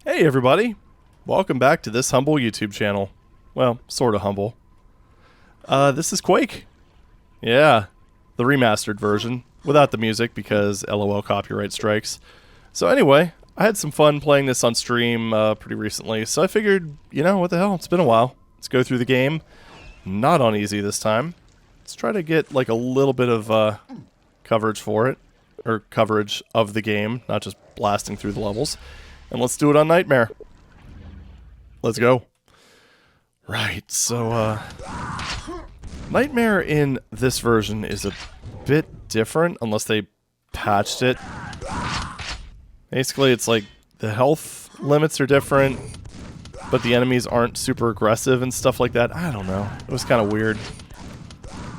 Hey everybody! Welcome back to this humble YouTube channel. Well, sorta humble. This is Quake. Yeah, the remastered version, without the music because LOL copyright strikes. So anyway, I had some fun playing this on stream pretty recently, so I figured, you know, what the hell, it's been a while. Let's go through the game. Not on easy this time. Let's try to get like a little bit of coverage for it, or coverage of the game, not just blasting through the levels. And let's do it on Nightmare. Let's go. Right, so, Nightmare in this version is a bit different, unless they patched it. Basically, it's like the health limits are different, but the enemies aren't super aggressive and stuff like that. I don't know. It was kind of weird.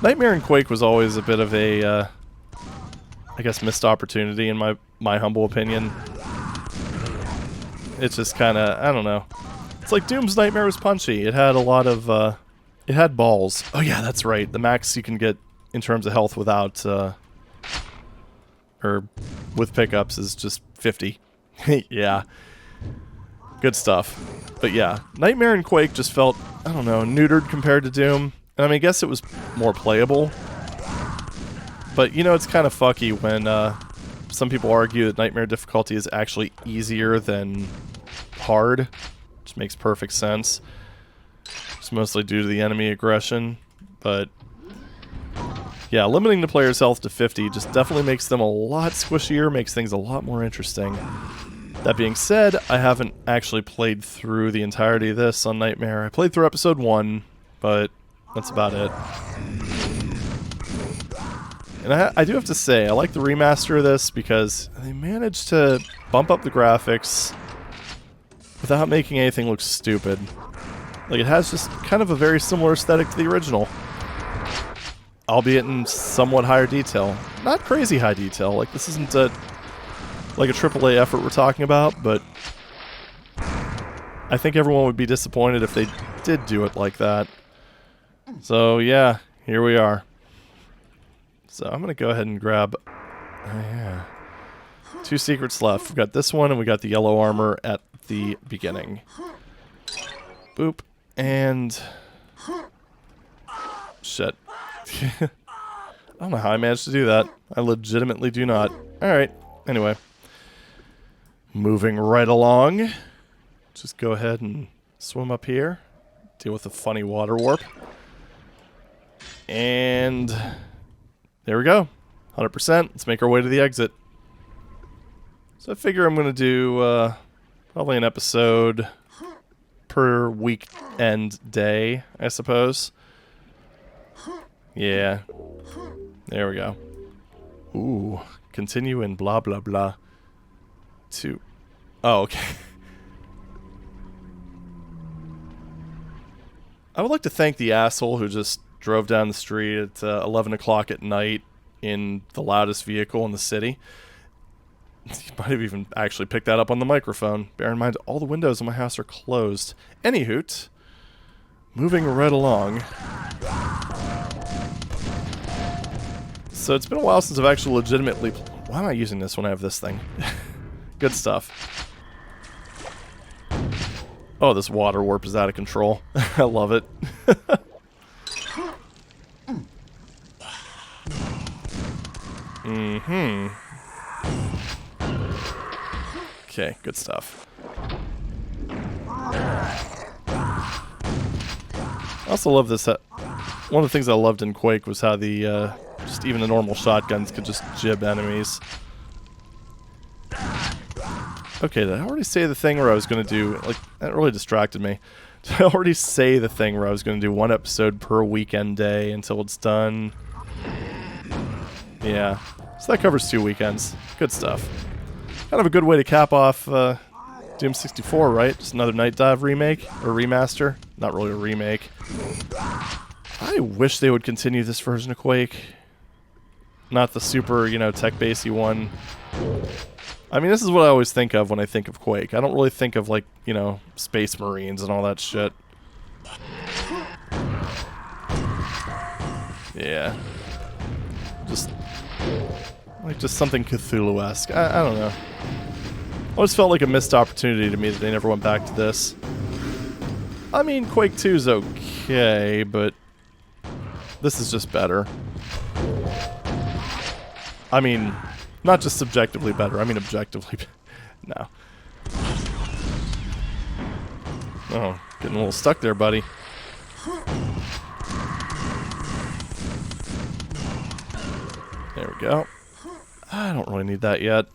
Nightmare in Quake was always a bit of a, I guess, missed opportunity in my humble opinion. It's just kind of, I don't know. It's like Doom's Nightmare was punchy. It had a lot of, it had balls. Oh yeah, that's right. The max you can get in terms of health without, or with pickups is just 50. Yeah. Good stuff. But yeah, Nightmare and Quake just felt, I don't know, neutered compared to Doom. And I mean, I guess it was more playable. But, you know, it's kind of fucky when, some people argue that Nightmare difficulty is actually easier than hard, which makes perfect sense. It's mostly due to the enemy aggression, but yeah, limiting the player's health to 50 just definitely makes them a lot squishier, makes things a lot more interesting. That being said, I haven't actually played through the entirety of this on Nightmare. I played through episode 1, but that's about it. And I do have to say, I like the remaster of this because they managed to bump up the graphics without making anything look stupid. Like, it has just kind of a very similar aesthetic to the original, albeit in somewhat higher detail. Not crazy high detail, like this isn't like a AAA effort we're talking about, but I think everyone would be disappointed if they did do it like that. So yeah, here we are. So I'm going to go ahead and grab, yeah, 2 secrets left. We've got this one and we got the yellow armor at the beginning. Boop. And shit. I don't know how I managed to do that. I legitimately do not. Alright, anyway. Moving right along. Just go ahead and swim up here. Deal with the funny water warp. And there we go. 100%. Let's make our way to the exit. So I figure I'm going to do probably an episode per weekend day, I suppose. Yeah. There we go. Ooh. Continue in blah blah blah. To... Oh, okay. I would like to thank the asshole who just drove down the street at 11 o'clock at night in the loudest vehicle in the city. You might have even actually picked that up on the microphone. Bear in mind, all the windows in my house are closed. Anyhoot, moving right along. So it's been a while since I've actually legitimately... Why am I using this when I have this thing? Good stuff. Oh, this water warp is out of control. I love it. Mm-hmm. Okay, good stuff. I also love this. One of the things I loved in Quake was how the, just even the normal shotguns could just jib enemies. Okay, did I already say the thing where I was going to do, like, that really distracted me. Did I already say the thing where I was going to do 1 episode per weekend day until it's done? Yeah. So that covers 2 weekends. Good stuff. Kind of a good way to cap off Doom 64, right? Just another Night Dive remake, or remaster. Not really a remake. I wish they would continue this version of Quake. Not the super, you know, tech-basey one. I mean, this is what I always think of when I think of Quake. I don't really think of, like, you know, Space Marines and all that shit. Yeah. Just, like, just something Cthulhu-esque. I don't know. Always felt like a missed opportunity to me that they never went back to this. I mean, Quake 2 is okay, but this is just better. I mean, not just subjectively better, I mean objectively. No. Oh, getting a little stuck there, buddy. There we go. I don't really need that yet.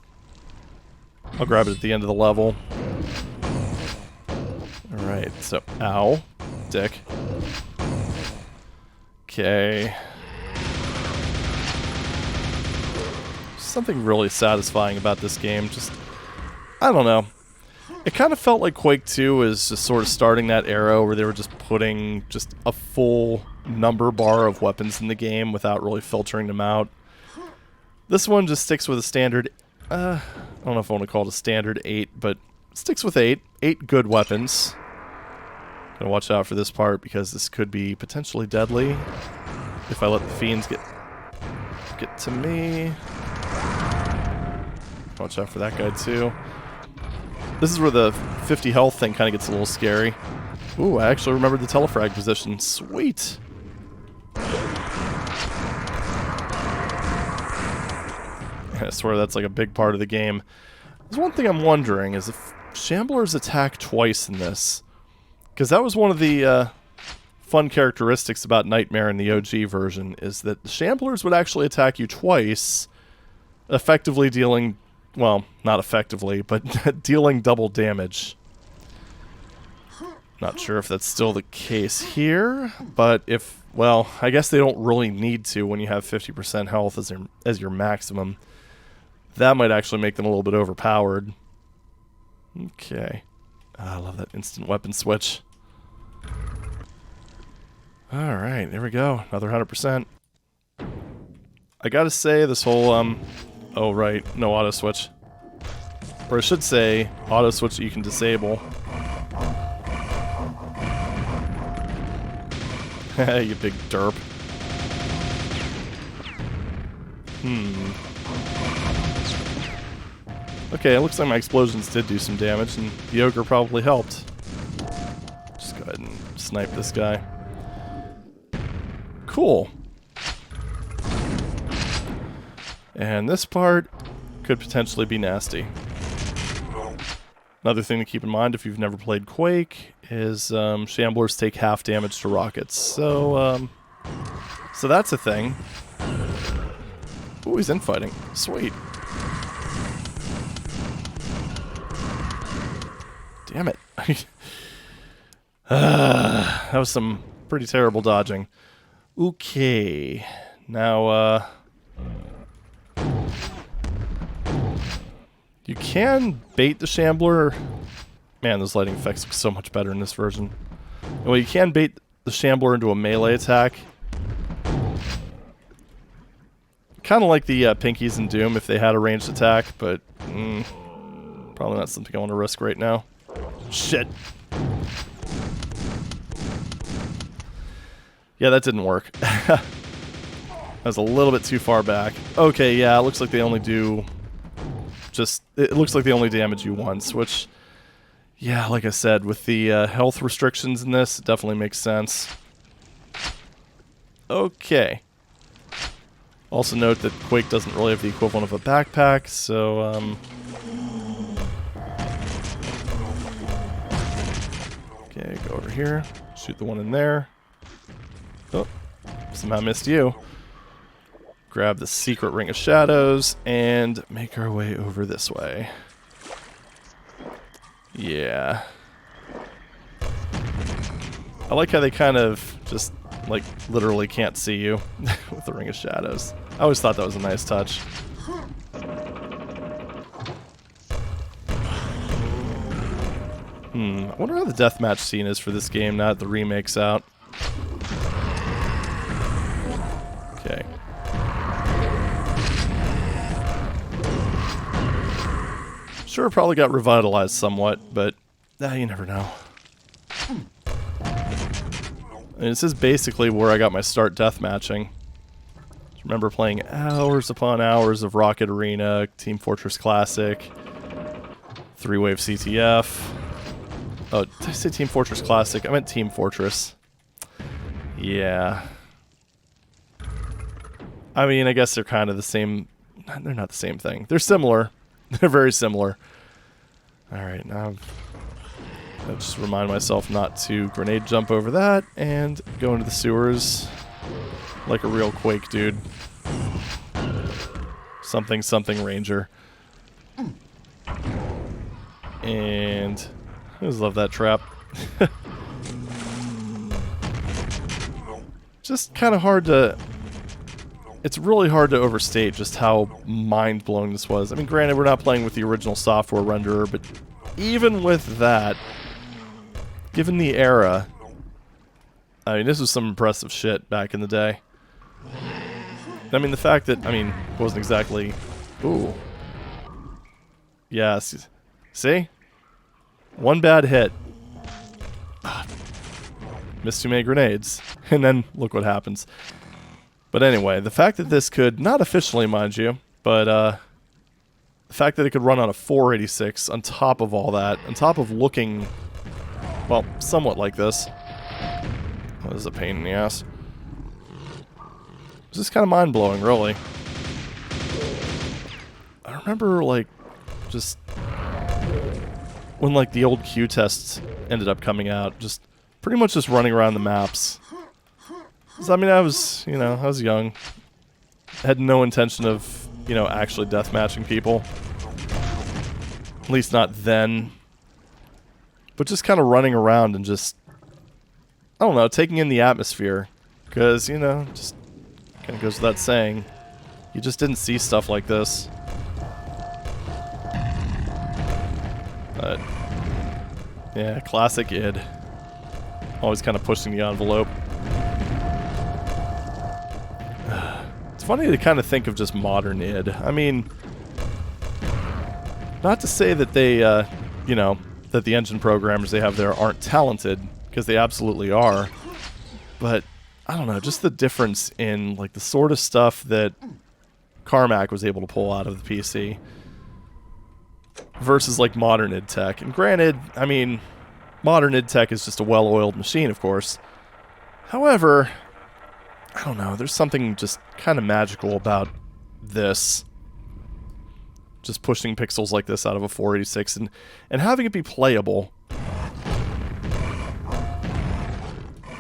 I'll grab it at the end of the level. Alright, so, ow. Dick. Okay. Something really satisfying about this game. Just, I don't know. It kind of felt like Quake 2 was just sort of starting that era where they were just putting just a full number bar of weapons in the game without really filtering them out. This one just sticks with a standard, I don't know if I want to call it a standard 8, but sticks with 8. 8 good weapons. Gotta watch out for this part because this could be potentially deadly if I let the fiends get to me. Watch out for that guy too. This is where the 50 health thing kind of gets a little scary. Ooh, I actually remembered the telefrag position. Sweet. I swear that's like a big part of the game. There's one thing I'm wondering is if Shamblers attack twice in this. Because that was one of the fun characteristics about Nightmare in the OG version, is that the Shamblers would actually attack you twice, effectively dealing, well, not effectively, but dealing double damage. Not sure if that's still the case here, but if, well, I guess they don't really need to when you have 50% health as your maximum. That might actually make them a little bit overpowered. Okay. I love that instant weapon switch. Alright, there we go. Another 100%. I gotta say, this whole, oh right, no auto switch. Or I should say, auto switch that you can disable. You big derp. Okay, it looks like my explosions did do some damage, and the ogre probably helped. Just go ahead and snipe this guy. Cool. And this part could potentially be nasty. Another thing to keep in mind if you've never played Quake is Shamblers take half damage to rockets. So that's a thing. Ooh, he's infighting. Sweet. Damn it. That was some pretty terrible dodging. Okay. Now, you can bait the Shambler. Man, those lighting effects look so much better in this version. Well, you can bait the Shambler into a melee attack. Kind of like the Pinkies in Doom if they had a ranged attack, but probably not something I want to risk right now. Shit. Yeah, that didn't work. That was a little bit too far back. Okay, yeah, it looks like they only do it looks like they only damage you once, which, yeah, like I said, with the health restrictions in this, it definitely makes sense. Okay. Also note that Quake doesn't really have the equivalent of a backpack, so, okay, go over here, shoot the one in there. Oh, somehow missed you. Grab the secret ring of shadows and make our way over this way. Yeah. I like how they kind of just, like, literally can't see you with the ring of shadows. I always thought that was a nice touch. I wonder how the deathmatch scene is for this game now that the remake's out. Okay. Sure, probably got revitalized somewhat, but you never know. And this is basically where I got my start deathmatching. I remember playing hours upon hours of Rocket Arena, Team Fortress Classic, 3-wave CTF. Oh, did I say Team Fortress Classic? I meant Team Fortress. Yeah. I mean, I guess they're kind of the same. They're not the same thing. They're similar. They're very similar. Alright, now I'll just remind myself not to grenade jump over that and go into the sewers like a real Quake dude. Something, something ranger. And I just love that trap. Just kind of hard to... It's really hard to overstate just how mind-blowing this was. I mean, granted, we're not playing with the original software renderer, but even with that, given the era, I mean, this was some impressive shit back in the day. I mean, the fact that, I mean, it wasn't exactly... Ooh. Yes. See? One bad hit. Missed too many grenades. And then, look what happens. But anyway, the fact that this could, not officially, mind you, but the fact that it could run on a 486 on top of all that, on top of looking, well, somewhat like this. This is a pain in the ass. It's just kind of mind-blowing, really. I remember, like, just when, like, the old Q tests ended up coming out, just pretty much just running around the maps. I mean, I was, you know, I was young. Had no intention of, you know, actually deathmatching people. At least not then. But just kind of running around and just, I don't know, taking in the atmosphere. Because, you know, just kind of goes without saying, you just didn't see stuff like this. But, yeah, classic id. Always kind of pushing the envelope. It's funny to kind of think of just modern id. I mean, not to say that they, you know, that the engine programmers they have there aren't talented, because they absolutely are. But, I don't know, just the difference in, like, the sort of stuff that Carmack was able to pull out of the PC versus, like, modern id tech. And granted, I mean, modern id tech is just a well-oiled machine, of course. However, I don't know, there's something just kind of magical about this. Just pushing pixels like this out of a 486 and having it be playable.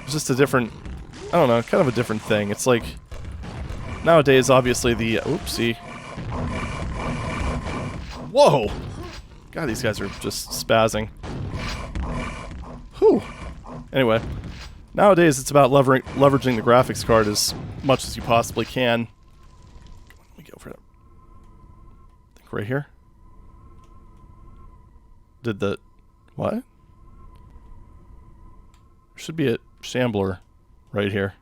It's just a different, I don't know, kind of a different thing. It's like, nowadays, obviously, the, oopsie. Whoa! God, these guys are just spazzing. Whew. Anyway. Nowadays, it's about leveraging the graphics card as much as you possibly can. Let me go for it. I think right here. Did the... What? There should be a shambler right here.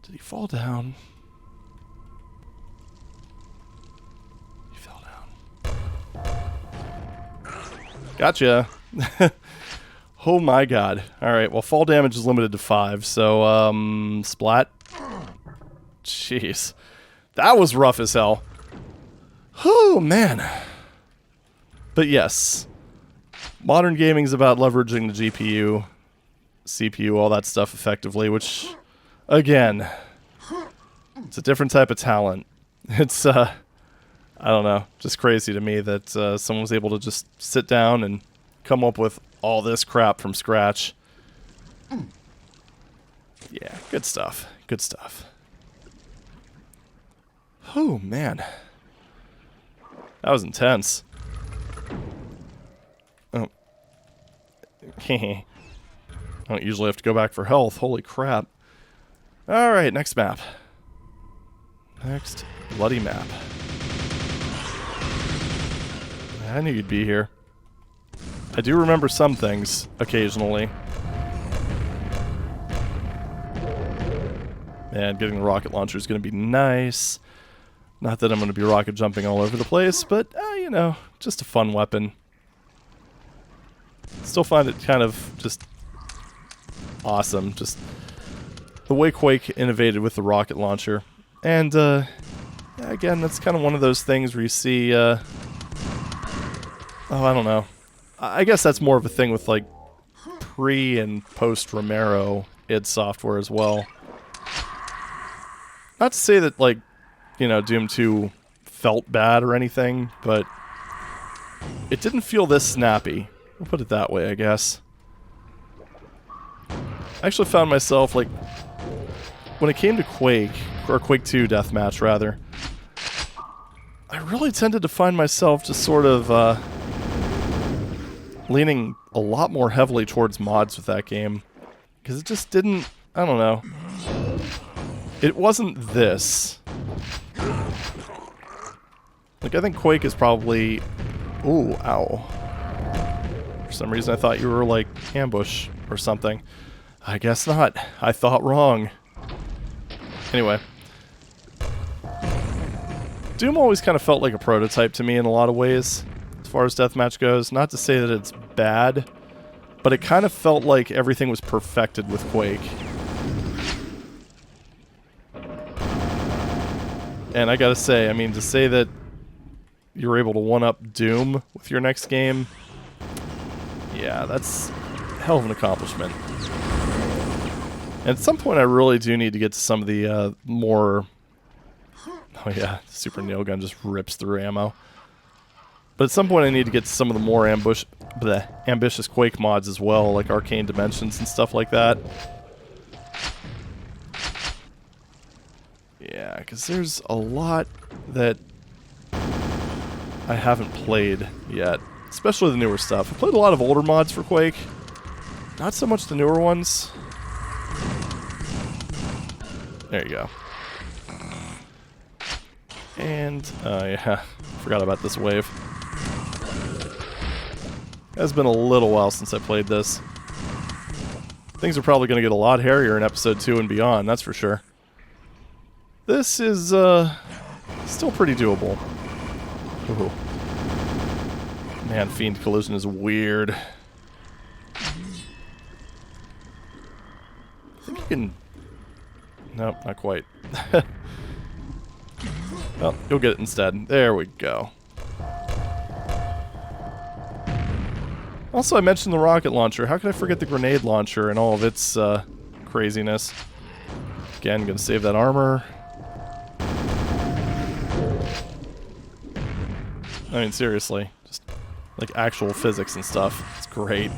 Did he fall down? He fell down. Gotcha! Oh my god. Alright, well, fall damage is limited to 5, so, splat. Jeez. That was rough as hell. Oh, man. But yes. Modern gaming is about leveraging the GPU, CPU, all that stuff effectively, which, again, it's a different type of talent. It's, I don't know, just crazy to me that someone was able to just sit down and come up with all this crap from scratch. Yeah, good stuff. Good stuff. Oh, man. That was intense. Oh. I don't usually have to go back for health. Holy crap. Alright, next map. Next bloody map. I knew you'd be here. I do remember some things, occasionally. And getting the rocket launcher is going to be nice. Not that I'm going to be rocket jumping all over the place, but, you know, just a fun weapon. Still find it kind of just awesome. Just the way Quake innovated with the rocket launcher. And, again, that's kind of one of those things where you see, I Oh, I don't know. I guess that's more of a thing with, like, pre- and post-Romero id Software as well. Not to say that, like, you know, Doom 2 felt bad or anything, but it didn't feel this snappy. I'll put it that way, I guess. I actually found myself, like, when it came to Quake, or Quake 2 Deathmatch, rather, I really tended to find myself just sort of leaning a lot more heavily towards mods with that game. Because it just didn't, I don't know. It wasn't this. Like, I think Quake is probably... Ooh, ow. For some reason I thought you were, like, ambush or something. I guess not. I thought wrong. Anyway. Doom always kind of felt like a prototype to me in a lot of ways, as far as deathmatch goes. Not to say that it's bad, but it kind of felt like everything was perfected with Quake. And I gotta say, I mean, to say that you're able to one-up Doom with your next game, yeah, that's a hell of an accomplishment. And at some point I really do need to get to some of the more... Oh yeah, Super Nail Gun just rips through ammo. But at some point I need to get to some of the more ambitious Quake mods as well, like Arcane Dimensions and stuff like that. Yeah, because there's a lot that I haven't played yet, especially the newer stuff. I played a lot of older mods for Quake, not so much the newer ones. There you go. And, yeah, forgot about this wave. It's been a little while since I played this. Things are probably going to get a lot hairier in episode 2 and beyond, that's for sure. This is, still pretty doable. Ooh. Man, Fiend Collision is weird. I think you can... Nope, not quite. Well, you'll get it instead. There we go. Also, I mentioned the rocket launcher. How could I forget the grenade launcher and all of its craziness? Again, gonna save that armor. I mean, seriously. Just, like, actual physics and stuff. It's great.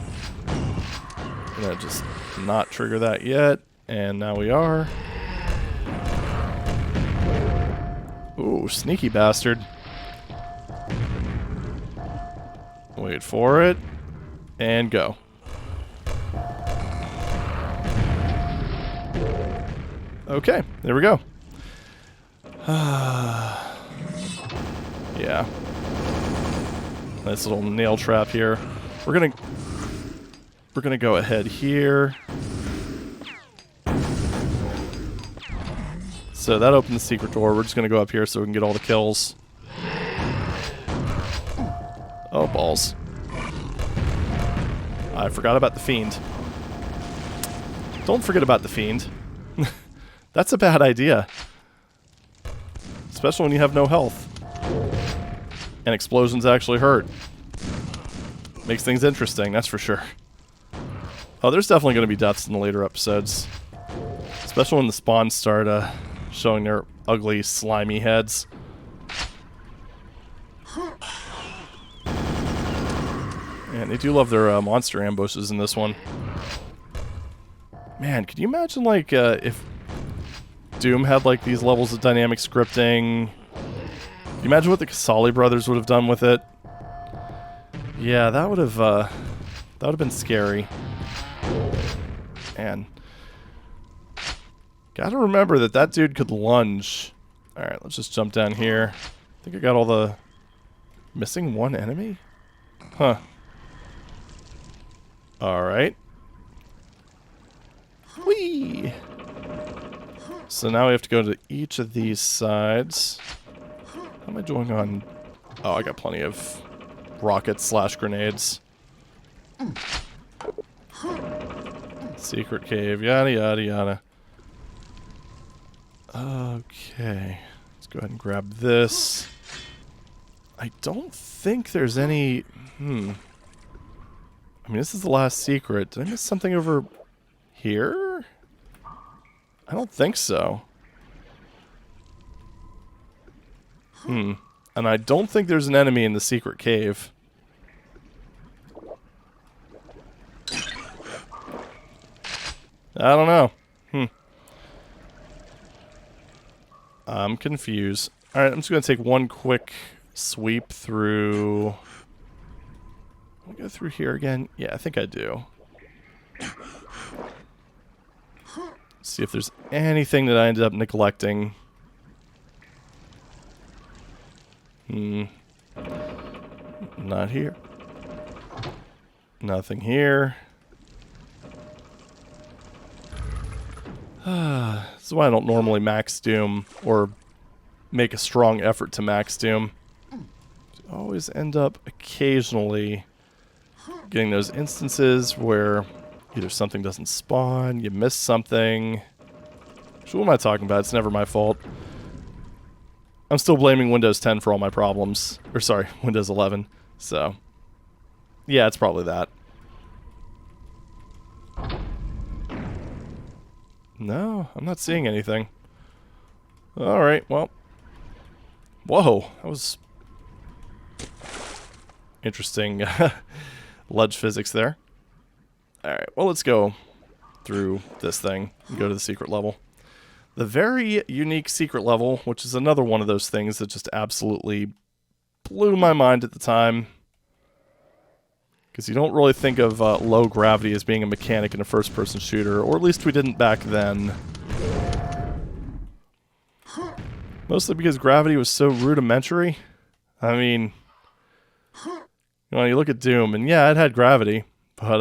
Gonna just not trigger that yet. And now we are. Ooh, sneaky bastard. Wait for it. And go. Okay, there we go. Yeah. Nice little nail trap here. We're gonna go ahead here. So that opened the secret door. We're just gonna go up here so we can get all the kills. Oh, balls. I forgot about the Fiend. Don't forget about the Fiend. That's a bad idea. Especially when you have no health. And explosions actually hurt. Makes things interesting, that's for sure. Oh, there's definitely going to be deaths in the later episodes. Especially when the spawns start showing their ugly, slimy heads. Man, they do love their monster ambushes in this one. Man, could you imagine, like, if Doom had, like, these levels of dynamic scripting? Can you imagine what the Casali brothers would have done with it? Yeah, that would have been scary. Man. Gotta remember that that dude could lunge. Alright, let's just jump down here. I think I got all the... Missing one enemy? Huh. Alright. Whee! So now we have to go to each of these sides. How am I doing on... Oh, I got plenty of rockets / grenades. Secret cave, yada yada yada. Okay. Let's go ahead and grab this. I don't think there's any... I mean, this is the last secret. Did I miss something over here? I don't think so. And I don't think there's an enemy in the secret cave. I don't know. I'm confused. Alright, I'm just going to take one quick sweep through... I'll go through here again. Yeah, I think I do. See if there's anything that I ended up neglecting. Not here. Nothing here. This is why I don't normally max Doom or make a strong effort to max Doom. I always end up occasionally getting those instances where either something doesn't spawn, you miss something. So what am I talking about? It's never my fault. I'm still blaming Windows 10 for all my problems. Or sorry, Windows 11. So, yeah, it's probably that. No, I'm not seeing anything. Alright, well. Whoa, that was interesting ledge physics there. Alright, well, let's go through this thing and go to the secret level. The very unique secret level, which is another one of those things that just absolutely blew my mind at the time. Because you don't really think of low gravity as being a mechanic in a first-person shooter, or at least we didn't back then. Mostly because gravity was so rudimentary. I mean, you look at Doom, and yeah, it had gravity, but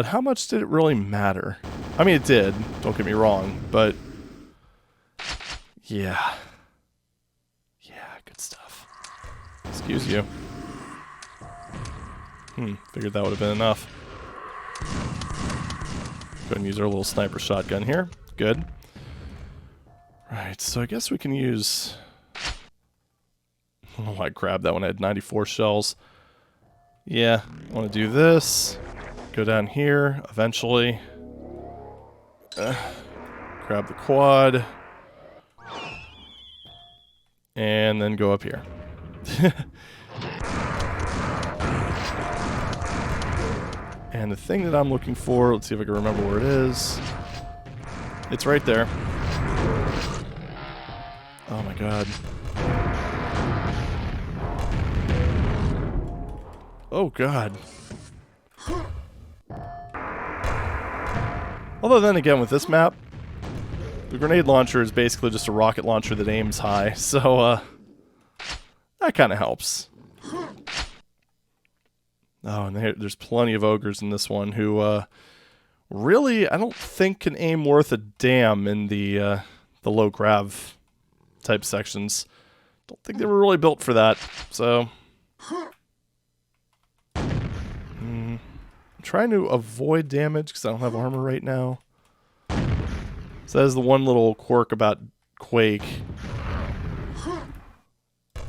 how much did it really matter? I mean, it did, don't get me wrong, but yeah. Yeah, good stuff. Excuse you. Figured that would have been enough. Go ahead and use our little sniper shotgun here. Good. Right, so I guess we can use... I don't know why I grabbed that when I had 94 shells. Yeah, I want to do this. Go down here, eventually. Grab the quad. And then go up here. And the thing that I'm looking for, let's see if I can remember where it is. It's right there. Oh my god. Oh god. Although then again, with this map, the grenade launcher is basically just a rocket launcher that aims high, so that kind of helps. Oh, and there's plenty of ogres in this one who really, I don't think can aim worth a damn in the low grav type sections. Don't think they were really built for that, so... I'm trying to avoid damage because I don't have armor right now. So that is the one little quirk about Quake.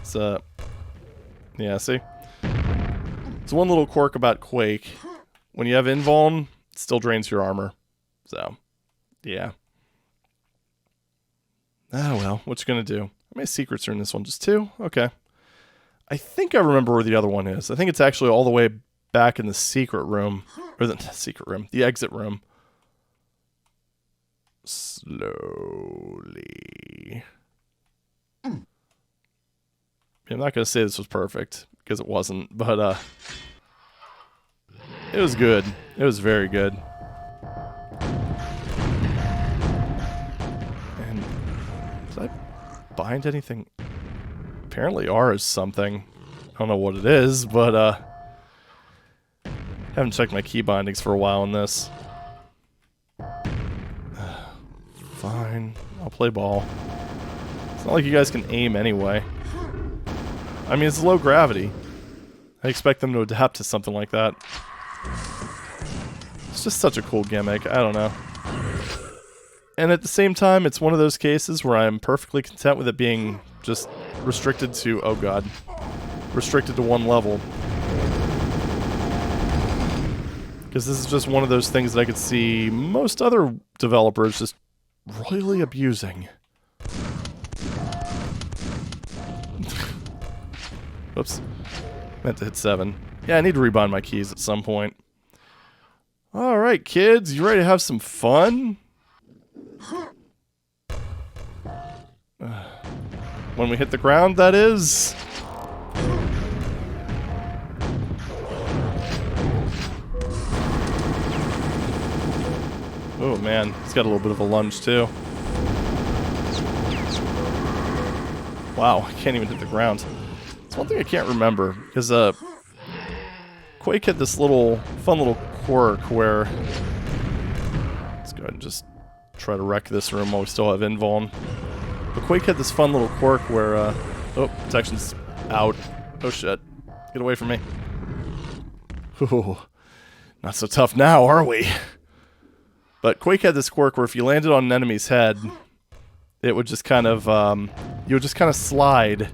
It's yeah, see? It's one little quirk about Quake. When you have invuln, it still drains your armor. So, yeah. Oh well, what you gonna do? How many secrets are in this one? Just 2? Okay. I think I remember where the other one is. I think it's actually all the way back in the secret room. Or the secret room. The exit room. Slowly. I'm not going to say this was perfect, because it wasn't, but it was good. It was very good. And did I bind anything? Apparently R is something. I don't know what it is, but haven't checked my key bindings for a while in this. Fine. I'll play ball. It's not like you guys can aim anyway. I mean, it's low gravity. I expect them to adapt to something like that. It's just such a cool gimmick. I don't know. And at the same time, it's one of those cases where I'm perfectly content with it being just restricted to, oh god, restricted to one level. Because this is just one of those things that I could see most other developers just royally abusing. Oops. Meant to hit 7. Yeah, I need to rebind my keys at some point. Alright, kids, you ready to have some fun? When we hit the ground, that is. Oh man, he's got a little bit of a lunge too. Wow, I can't even hit the ground. It's one thing I can't remember, because Quake had this fun little quirk where... Let's go ahead and just try to wreck this room while we still have invuln. But Quake had this fun little quirk where, oh, protection's out. Oh shit. Get away from me. Ooh, not so tough now, are we? But Quake had this quirk where if you landed on an enemy's head, it would just kind of, you would just kind of slide.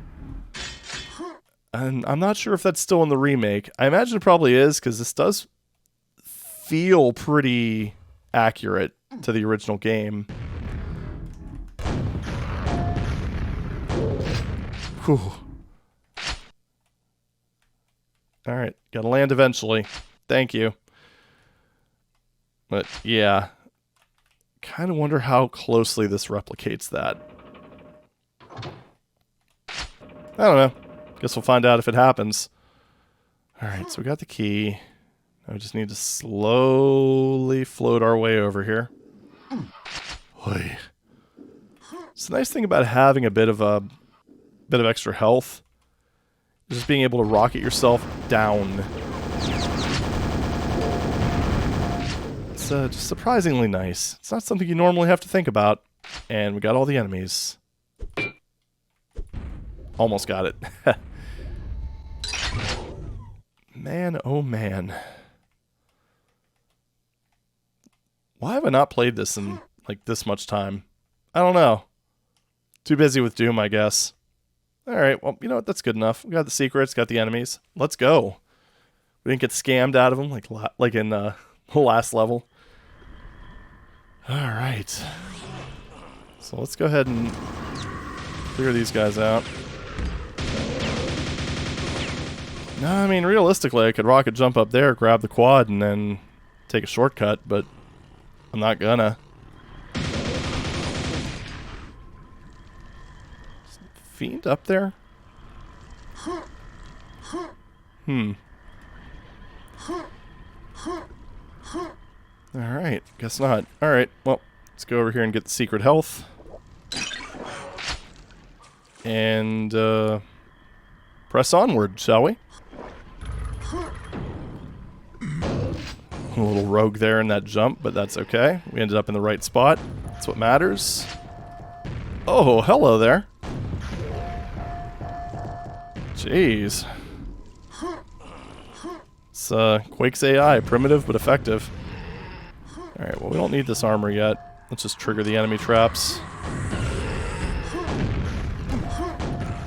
And I'm not sure if that's still in the remake. I imagine it probably is, because this does feel pretty accurate to the original game. Whew. Alright, gotta land eventually. Thank you. But, yeah. Kind of wonder how closely this replicates that. I don't know. Guess we'll find out if it happens. Alright, so we got the key. Now we just need to slowly float our way over here. Oy. It's the nice thing about having a bit of extra health. Just being able to rocket yourself down. It's just surprisingly nice. It's not something you normally have to think about. And we got all the enemies. Almost got it. Man, oh man. Why have I not played this in, like, this much time? I don't know. Too busy with Doom, I guess. Alright, well, you know what? That's good enough. We got the secrets, got the enemies. Let's go. We didn't get scammed out of them like in the last level. Alright. So let's go ahead and clear these guys out. No, I mean, realistically, I could rocket jump up there, grab the quad, and then take a shortcut, but I'm not gonna. Is Fiend up there? Alright, guess not. Alright, well, let's go over here and get the secret health. And, press onward, shall we? A little rogue there in that jump, but that's okay. We ended up in the right spot. That's what matters. Oh, hello there. Jeez. It's Quake's AI, primitive but effective. Alright, well, we don't need this armor yet. Let's just trigger the enemy traps.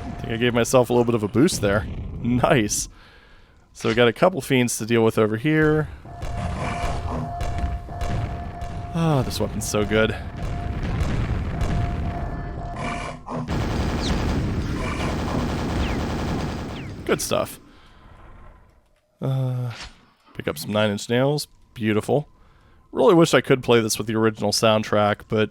I think I gave myself a little bit of a boost there. Nice. So we got a couple fiends to deal with over here. Oh, this weapon's so good. Good stuff. Pick up some 9 Inch Nails. Beautiful. Really wish I could play this with the original soundtrack, but...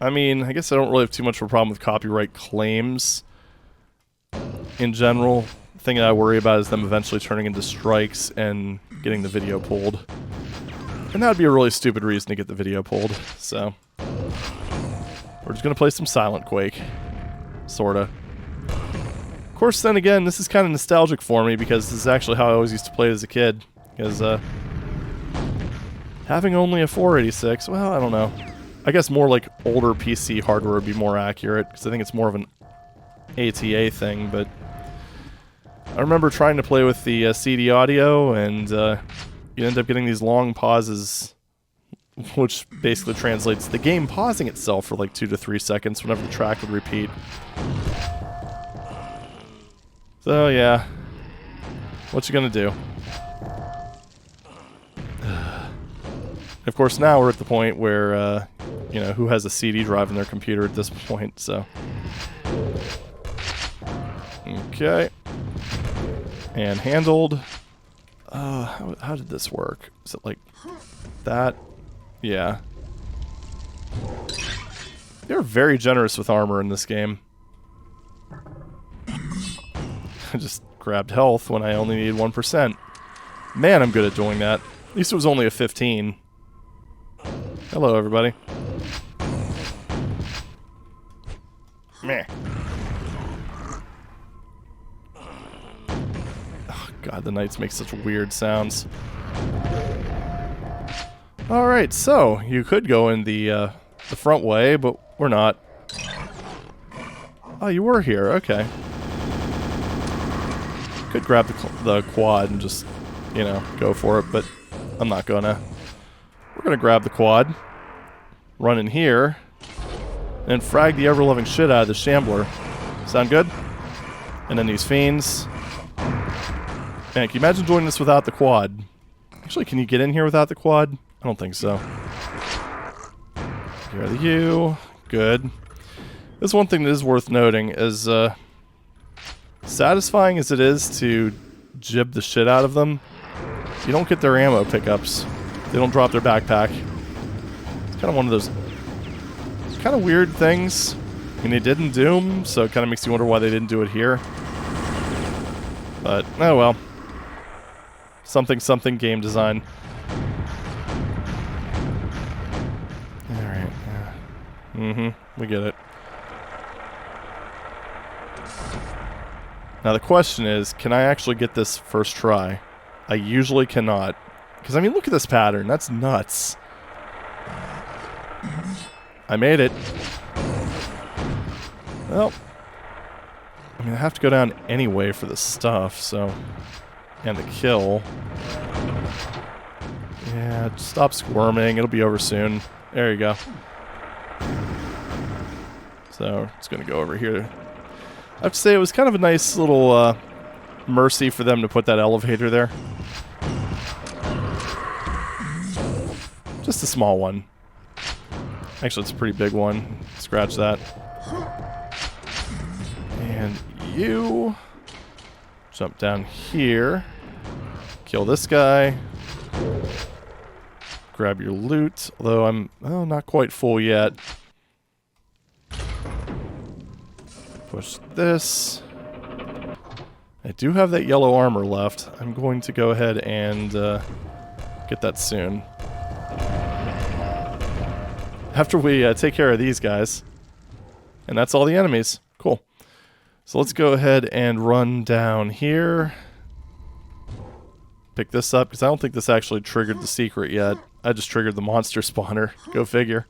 I mean, I guess I don't really have too much of a problem with copyright claims. In general, the thing that I worry about is them eventually turning into strikes and getting the video pulled. And that would be a really stupid reason to get the video pulled, so... We're just gonna play some Silent Quake. Sorta. Of course, then again, this is kind of nostalgic for me because this is actually how I always used to play it as a kid. Because, having only a 486, well, I don't know. I guess more like older PC hardware would be more accurate, because I think it's more of an ATA thing, but... I remember trying to play with the CD audio, and you end up getting these long pauses, which basically translates the game pausing itself for like 2 to 3 seconds whenever the track would repeat. So yeah, what you gonna do? Of course, now we're at the point where, you know, who has a CD drive in their computer at this point, so. Okay. And handled. How did this work? Is it like that? Yeah. They're very generous with armor in this game. I just grabbed health when I only needed 1%. Man, I'm good at doing that. At least it was only a 15. Hello, everybody. Meh. Oh, God, the knights make such weird sounds. Alright, so you could go in the front way, but we're not. Oh, you were here. Okay. Could grab the quad and just, you know, go for it, but I'm not gonna. We're gonna grab the quad, run in here, and frag the ever-loving shit out of the Shambler. Sound good? And then these fiends. Man, can you imagine doing this without the quad? Actually, can you get in here without the quad? I don't think so. Here are you. Good. This one thing that is worth noting is, satisfying as it is to jib the shit out of them, you don't get their ammo pickups. They don't drop their backpack. It's kind of one of those kind of weird things. I mean, they did in Doom, so it kind of makes you wonder why they didn't do it here. But, oh well. Something game design. Alright, yeah. We get it. Now the question is, can I actually get this first try? I usually cannot. Because, I mean, look at this pattern. That's nuts. I made it. Well, I mean, I have to go down anyway for the stuff, so... And the kill. Yeah, stop squirming. It'll be over soon. There you go. So, it's going to go over here. I have to say, it was kind of a nice little mercy for them to put that elevator there. Just a small one. Actually, it's a pretty big one. Scratch that. And you... Jump down here. Kill this guy. Grab your loot. Although I'm not quite full yet. Push this. I do have that yellow armor left. I'm going to go ahead and get that soon. After we take care of these guys. And that's all the enemies. Cool. So let's go ahead and run down here. Pick this up, because I don't think this actually triggered the secret yet. I just triggered the monster spawner. Go figure.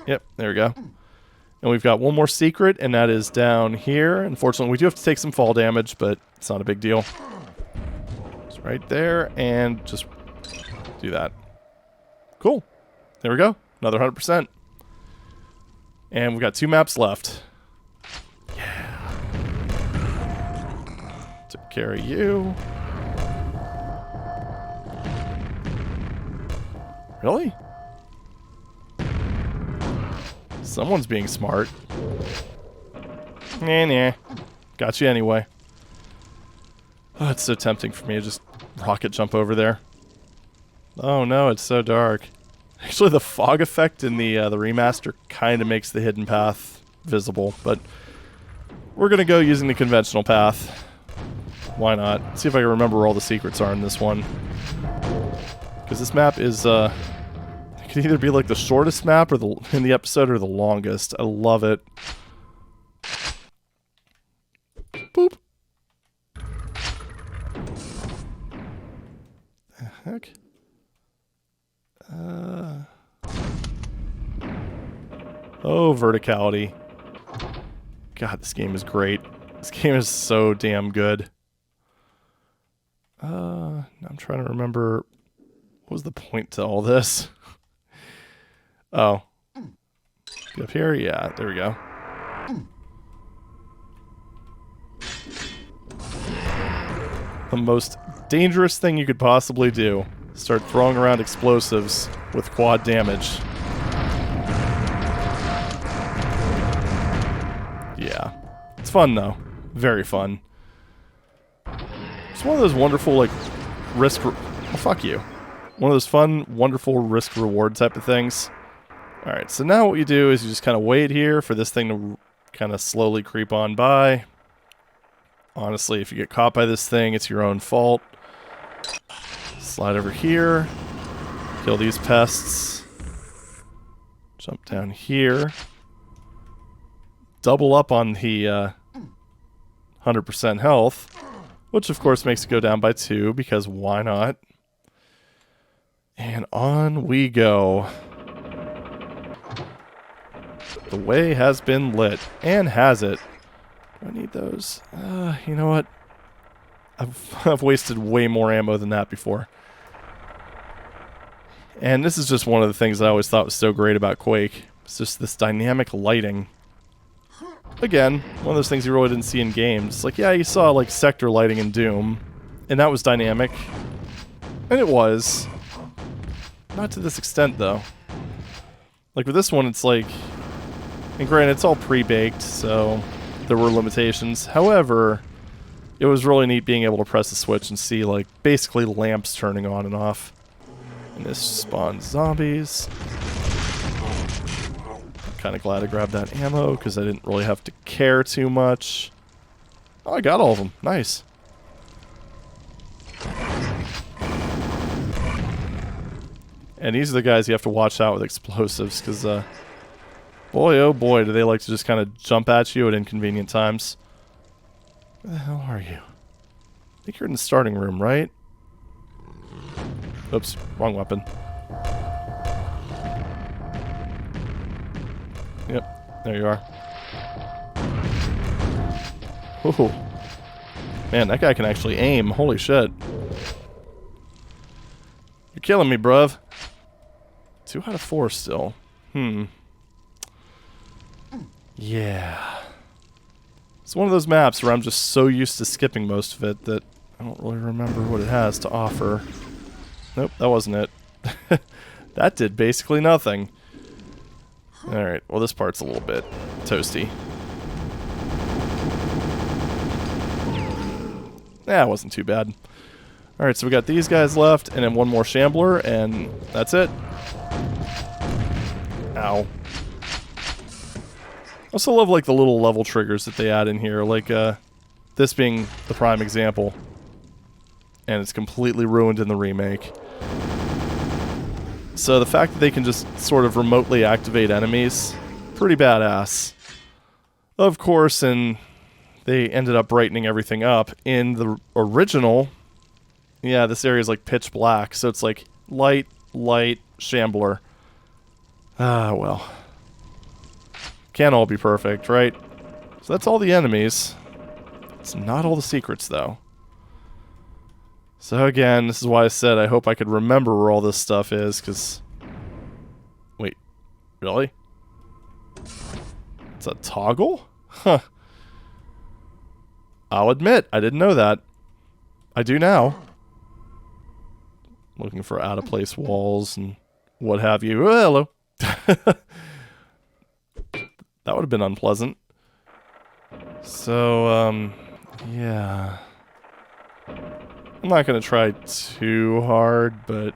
Yep, there we go. And we've got one more secret, and that is down here. Unfortunately, we do have to take some fall damage, but it's not a big deal. It's right there, and just do that. Cool. There we go. Another 100%. And we've got 2 maps left. Yeah. Took care of you. Really? Someone's being smart. Nah. Got you anyway. Oh, it's so tempting for me to just rocket jump over there. Oh no, it's so dark. Actually, the fog effect in the remaster kind of makes the hidden path visible, but we're gonna go using the conventional path. Why not? Let's see if I can remember where all the secrets are in this one. Because this map is, it could either be like the shortest map or in the episode or the longest. I love it. Boop. The heck? Oh, verticality. God, this game is great. This game is so damn good. I'm trying to remember... What was the point to all this? Oh. Be up here? Yeah, there we go. The most dangerous thing you could possibly do. Start throwing around explosives with quad damage. Yeah. It's fun, though. Very fun. It's one of those wonderful, like, risk... Oh, fuck you. One of those fun, wonderful risk-reward type of things. Alright, so now what you do is you just kind of wait here for this thing to kind of slowly creep on by. Honestly, if you get caught by this thing, it's your own fault. Slide over here. Kill these pests. Jump down here. Double up on the 100% health, which of course makes it go down by 2, because why not? And on we go. The way has been lit. And has it. Do I need those? You know what? I've wasted way more ammo than that before. And this is just one of the things that I always thought was so great about Quake. It's just this dynamic lighting. Again, one of those things you really didn't see in games. Like, yeah, you saw, like, sector lighting in Doom. And that was dynamic. And it was. Not to this extent, though. Like, with this one, it's like... And granted, it's all pre-baked, so there were limitations. However, it was really neat being able to press the switch and see, like, basically lamps turning on and off. And this spawns zombies. I'm kind of glad I grabbed that ammo, because I didn't really have to care too much. Oh, I got all of them. Nice. And these are the guys you have to watch out with explosives, because, boy, oh boy, do they like to just kind of jump at you at inconvenient times. Where the hell are you? I think you're in the starting room, right? Oops, wrong weapon. Yep, there you are. Ooh. Man, that guy can actually aim. Holy shit. You're killing me, bruv. 2 out of 4 still. Yeah. It's one of those maps where I'm just so used to skipping most of it that I don't really remember what it has to offer. Nope, that wasn't it. That did basically nothing. Alright, well this part's a little bit toasty. Yeah, it wasn't too bad. Alright, so we got these guys left, and then one more Shambler, and that's it. Ow. I also love, like, the little level triggers that they add in here, like, this being the prime example. And it's completely ruined in the remake. So the fact that they can just sort of remotely activate enemies, pretty badass. Of course, and they ended up brightening everything up. In the original, yeah, this area is like pitch black, so it's like light, light, Shambler. Ah, well. Can't all be perfect, right? So that's all the enemies. It's not all the secrets, though. So again, this is why I said I hope I could remember where all this stuff is, because... Wait, really? It's a toggle? Huh. I'll admit, I didn't know that. I do now. Looking for out-of-place walls and what have you. Oh, hello. That would have been unpleasant. So, yeah. I'm not going to try too hard, but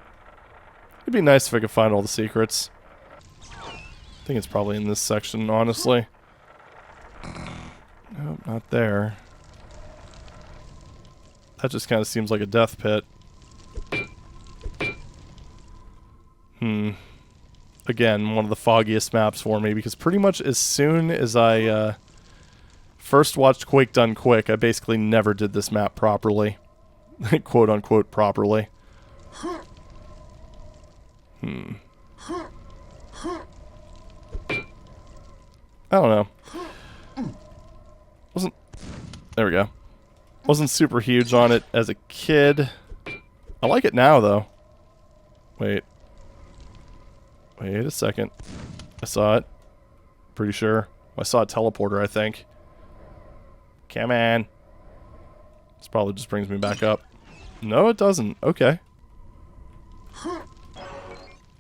it'd be nice if I could find all the secrets. I think it's probably in this section, honestly. Nope, not there. That just kind of seems like a death pit. Again, one of the foggiest maps for me, because pretty much as soon as I first watched Quake Done Quick, I basically never did this map properly. Quote-unquote properly. I don't know. There we go. Wasn't super huge on it as a kid. I like it now, though. Wait. Wait a second. I saw it. Pretty sure. I saw a teleporter, I think. Come on. This probably just brings me back up. No, it doesn't. Okay.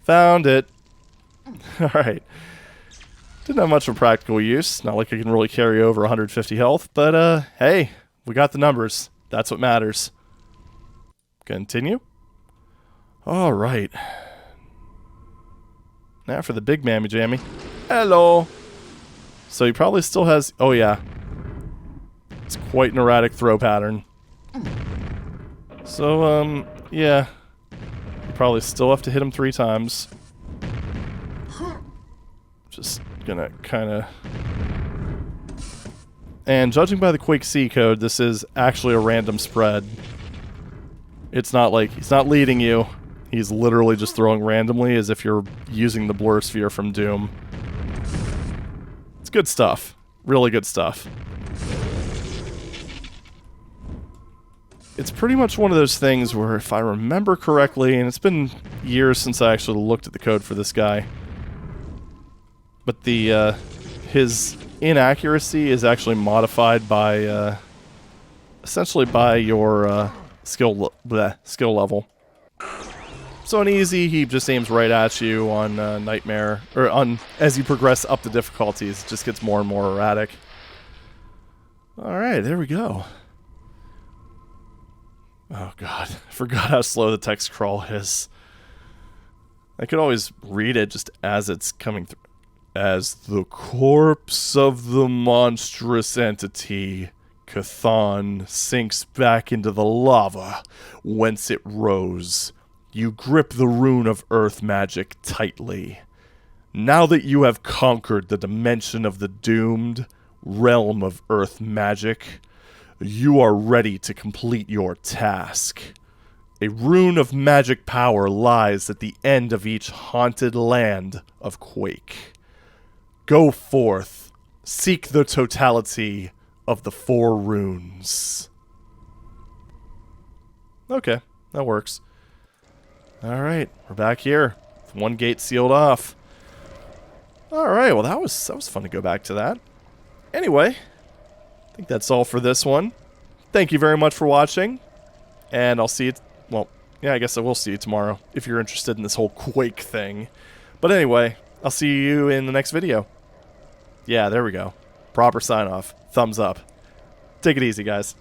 Found it. Alright. Didn't have much of practical use. Not like I can really carry over 150 health. But, hey. We got the numbers. That's what matters. Continue. Alright. Now for the big mammy jammy. Hello. So he probably still has... Oh, yeah. It's quite an erratic throw pattern. So, yeah. You probably still have to hit him 3 times. Just gonna kinda... And judging by the Quake C code, this is actually a random spread. It's not like... He's not leading you. He's literally just throwing randomly as if you're using the Blur Sphere from Doom. It's good stuff. Really good stuff. It's pretty much one of those things where, if I remember correctly, and it's been years since I actually looked at the code for this guy, but the his inaccuracy is actually modified by essentially by your skill level. So on easy, he just aims right at you. On nightmare, or on as you progress up the difficulties, it just gets more and more erratic. All right, there we go. Oh god, I forgot how slow the text crawl is. I could always read it just as it's coming through. As the corpse of the monstrous entity, Chthon, sinks back into the lava whence it rose, you grip the rune of earth magic tightly. Now that you have conquered the dimension of the doomed, realm of earth magic, you are ready to complete your task. A rune of magic power lies at the end of each haunted land of Quake. Go forth, seek the totality of the 4 runes. Okay, that works. Alright, we're back here. With 1 gate sealed off. Alright, well that was fun to go back to that. Anyway, I think that's all for this one. Thank you very much for watching. And I'll see you... Well, yeah, I guess I will see you tomorrow if you're interested in this whole Quake thing. But anyway, I'll see you in the next video. Yeah, there we go. Proper sign-off. Thumbs up. Take it easy, guys.